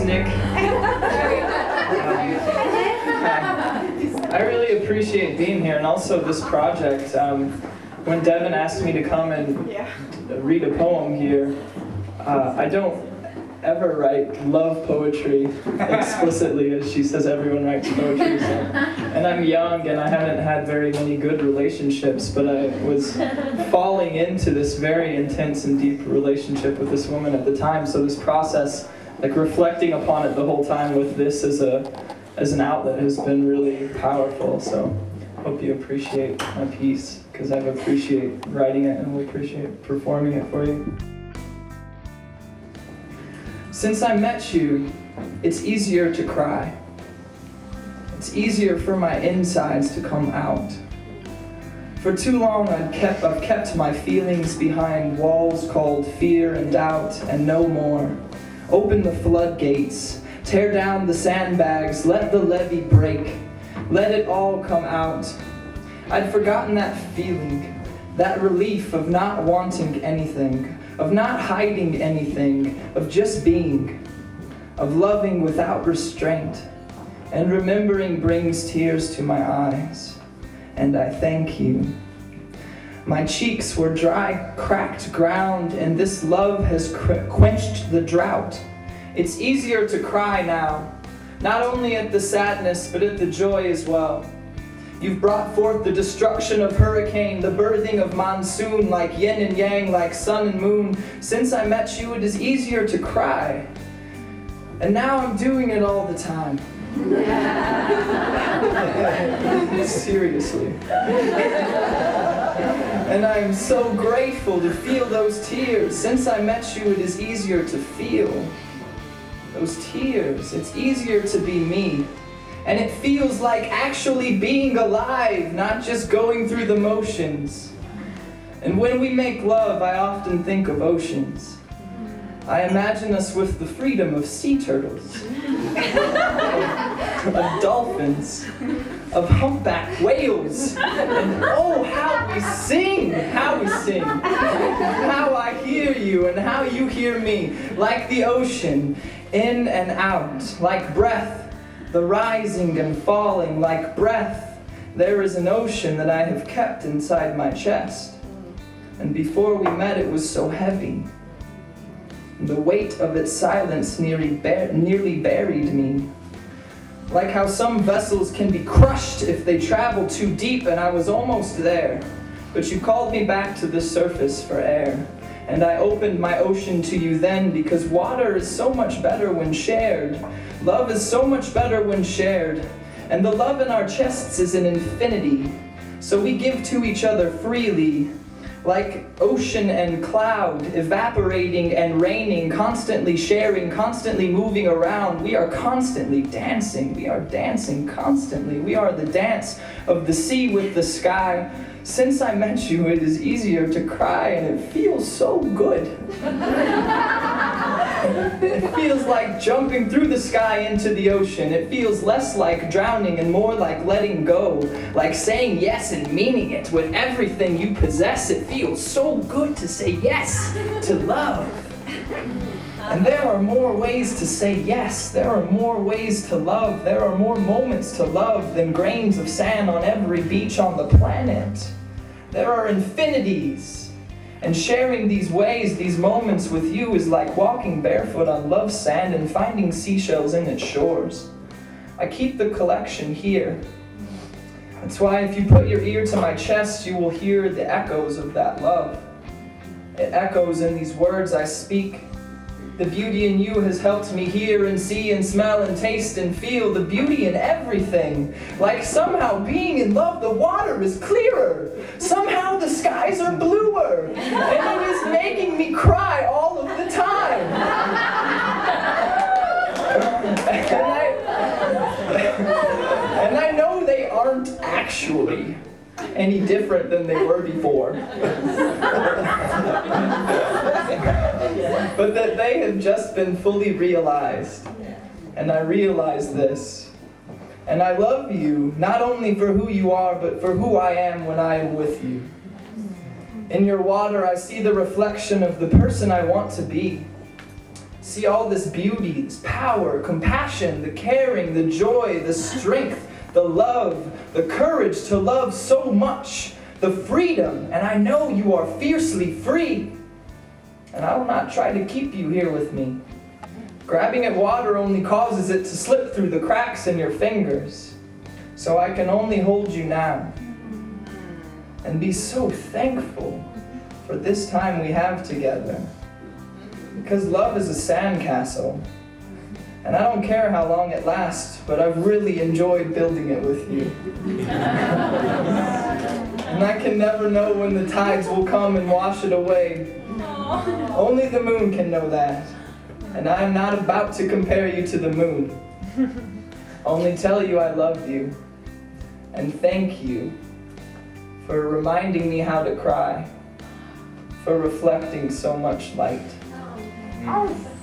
Nick. I really appreciate being here, and also this project. When Devin asked me to come and read a poem here, I don't ever write love poetry explicitly, as she says everyone writes poetry. So. And I'm young and I haven't had very many good relationships, but I was falling into this very intense and deep relationship with this woman at the time. So this process, like reflecting upon it the whole time with this as an outlet, has been really powerful. So hope you appreciate my piece, because I appreciate writing it and will appreciate performing it for you. Since I met you, it's easier to cry. It's easier for my insides to come out. For too long I've kept my feelings behind walls called fear and doubt, and no more. Open the floodgates, tear down the sandbags, let the levee break, let it all come out. I'd forgotten that feeling, that relief of not wanting anything, of not hiding anything, of just being, of loving without restraint. And remembering brings tears to my eyes, and I thank you. My cheeks were dry, cracked ground, and this love has quenched the drought. It's easier to cry now, not only at the sadness, but at the joy as well. You've brought forth the destruction of hurricane, the birthing of monsoon, like yin and yang, like sun and moon. Since I met you, it is easier to cry. And now I'm doing it all the time. Seriously. And I am so grateful to feel those tears. Since I met you, it is easier to feel those tears. It's easier to be me. And it feels like actually being alive, not just going through the motions. And when we make love, I often think of oceans. I imagine us with the freedom of sea turtles, of dolphins, of humpback whales, and oh, how we sing, how we sing, how I hear you and how you hear me, like the ocean, in and out, like breath, the rising and falling, like breath. There is an ocean that I have kept inside my chest. And before we met, it was so heavy. The weight of its silence nearly buried me. Like how some vessels can be crushed if they travel too deep, and I was almost there. But you called me back to the surface for air. And I opened my ocean to you then, because water is so much better when shared. Love is so much better when shared. And the love in our chests is an infinity. So we give to each other freely, like ocean and cloud, evaporating and raining, constantly sharing, constantly moving around. We are constantly dancing. We are dancing constantly. We are the dance of the sea with the sky. Since I met you, it is easier to cry, and it feels so good. It feels like jumping through the sky into the ocean. It feels less like drowning and more like letting go, like saying yes and meaning it with everything you possess. It feels so good to say yes to love. And there are more ways to say yes. There are more ways to love. There are more moments to love than grains of sand on every beach on the planet. There are infinities. And sharing these ways, these moments with you is like walking barefoot on love's sand and finding seashells in its shores. I keep the collection here. That's why if you put your ear to my chest, you will hear the echoes of that love. It echoes in these words I speak. The beauty in you has helped me hear and see and smell and taste and feel the beauty in everything. Like somehow being in love, the water is clearer. Somehow the skies are bluer. And it is making me cry all of the time. And I know they aren't actually any different than they were before. But that they have just been fully realized. And I realize this. And I love you, not only for who you are, but for who I am when I am with you. In your water, I see the reflection of the person I want to be. See all this beauty, this power, compassion, the caring, the joy, the strength, the love, the courage to love so much, the freedom, and I know you are fiercely free. And I will not try to keep you here with me. Grabbing at water only causes it to slip through the cracks in your fingers. So I can only hold you now and be so thankful for this time we have together. Because love is a sandcastle, and I don't care how long it lasts, but I've really enjoyed building it with you. And I can never know when the tides will come and wash it away. Only the moon can know that, and I am not about to compare you to the moon. Only tell you I love you, and thank you for reminding me how to cry, for reflecting so much light. Oh.